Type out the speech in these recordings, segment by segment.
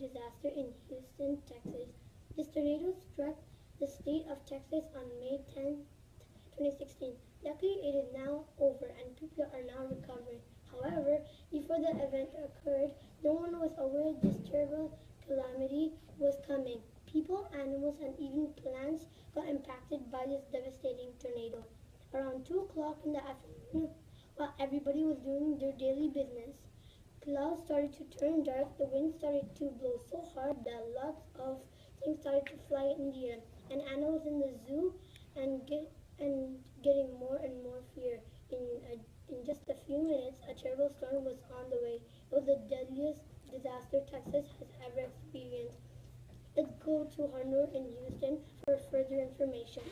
disaster in Houston, Texas. This tornado struck the state of Texas on May 10, 2016. Luckily, it is now over and people are now recovering. However, before the event occurred, no one was aware this terrible calamity was coming. People, animals, and even plants got impacted by this devastating tornado. Around 2 o'clock in the afternoon, while everybody was doing their daily business, clouds started to turn dark, the wind started to blow so hard that lots of things started to fly in the air, and animals in the zoo and getting more and more fear. In just a few minutes, a terrible storm was on the way. It was the deadliest disaster Texas has ever experienced. Let's go to Harnoor in Houston for further information.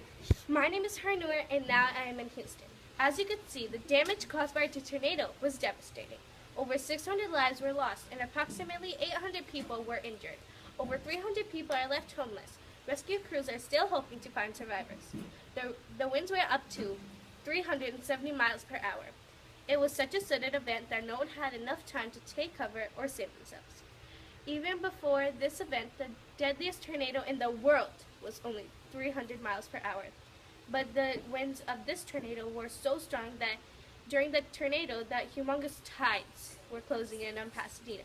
My name is Harnoor, and now I am in Houston. As you can see, the damage caused by the tornado was devastating. Over 600 lives were lost and approximately 800 people were injured. Over 300 people are left homeless. Rescue crews are still hoping to find survivors. The winds were up to 370 miles per hour. It was such a sudden event that no one had enough time to take cover or save themselves. Even before this event, the deadliest tornado in the world was only 300 miles per hour. But the winds of this tornado were so strong that during the tornado, that humongous tides were closing in on Pasadena.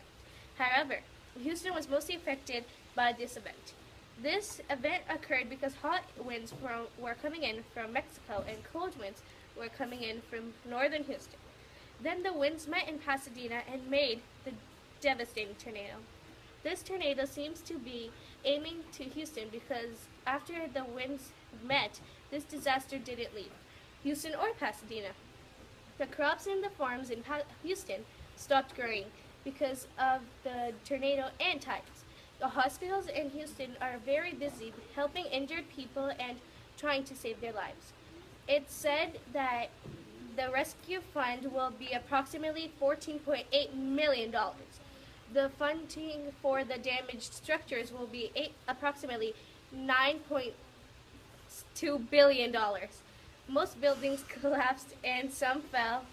However, Houston was mostly affected by this event. This event occurred because hot winds were coming in from Mexico and cold winds were coming in from northern Houston. Then the winds met in Pasadena and made the devastating tornado. This tornado seems to be aiming to Houston because after the winds met, this disaster didn't leave Houston or Pasadena. The crops in the farms in Houston stopped growing because of the tornado and tides. The hospitals in Houston are very busy helping injured people and trying to save their lives. It's said that the rescue fund will be approximately $14.8 million. The funding for the damaged structures will be approximately $9.2 billion. Most buildings collapsed and some fell.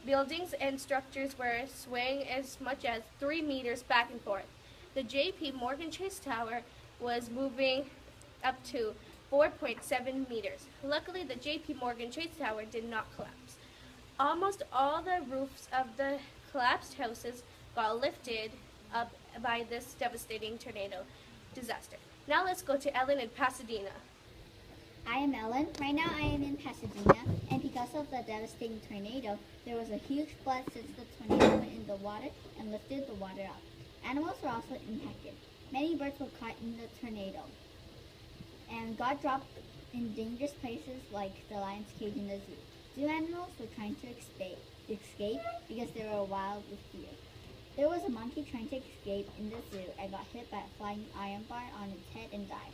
Buildings and structures were swaying as much as 3 meters back and forth. The J.P. Morgan Chase Tower was moving up to 4.7 meters. Luckily, the J.P. Morgan Chase Tower did not collapse. Almost all the roofs of the collapsed houses got lifted up by this devastating tornado disaster. Now let's go to Ellen in Pasadena. I am Ellen. Right now I am in Pasadena, and because of the devastating tornado, there was a huge flood since the tornado went in the water and lifted the water up. Animals were also impacted. Many birds were caught in the tornado and got dropped in dangerous places like the lion's cage in the zoo. Zoo animals were trying to escape because they were wild with fear. There was a monkey trying to escape in the zoo and got hit by a flying iron bar on its head and died.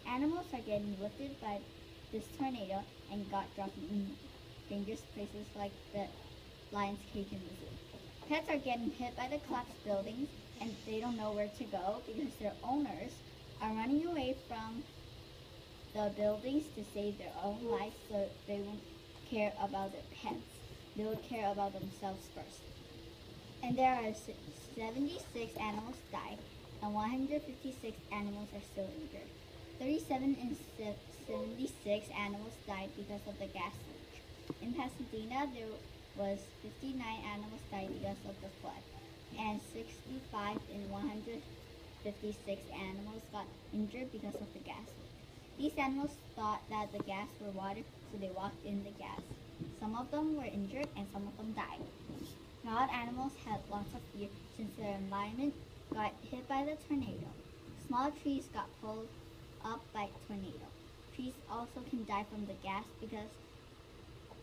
Animals are getting lifted by this tornado and got dropped in dangerous places like the lion's cage in the zoo. Pets are getting hit by the collapsed buildings and they don't know where to go because their owners are running away from the buildings to save their own lives, so they won't care about their pets. They will care about themselves first. And there are 76 animals died and 156 animals are still injured. 37 and 76 animals died because of the gas leak. In Pasadena, there was 59 animals died because of the flood, and 65 and 156 animals got injured because of the gas leak. These animals thought that the gas were water, so they walked in the gas. Some of them were injured and some of them died. Wild animals had lots of fear since their environment got hit by the tornado. Small trees got pulled up by tornado. Trees also can die from the gas because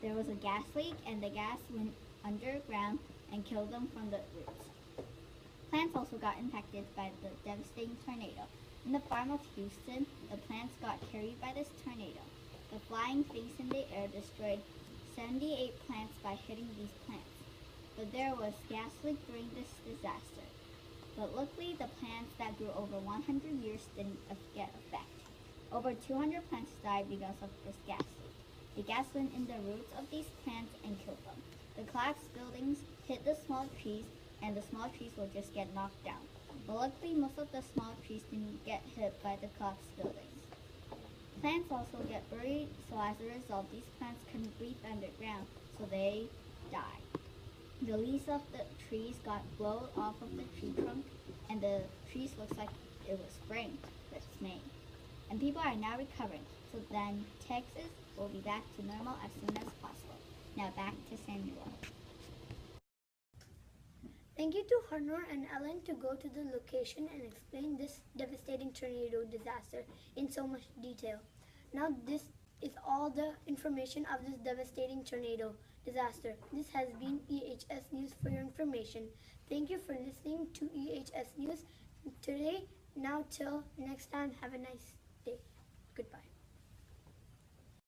there was a gas leak and the gas went underground and killed them from the roots. Plants also got impacted by the devastating tornado. In the farm of Houston, the plants got carried by this tornado. The flying things in the air destroyed 78 plants by hitting these plants. But there was gas leak during this disaster. But luckily, the plants that grew over 100 years didn't get affected. Over 200 plants died because of this gas leak. The gas went in the roots of these plants and killed them. The collapsed buildings hit the small trees, and the small trees will just get knocked down. But luckily, most of the small trees didn't get hit by the collapsed buildings. Plants also get buried, so as a result, these plants couldn't breathe underground, so they died. The leaves of the trees got blown off of the tree trunk, and the trees looks like it was spring, but it's May. And people are now recovering, so then Texas will be back to normal as soon as possible. Now back to Sameeullah. Thank you to Harnoor and Ellen to go to the location and explain this devastating tornado disaster in so much detail. Now this is all the information of this devastating tornado disaster. This has been EHS News for your information. Thank you for listening to EHS News today. Now till next time, have a nice day.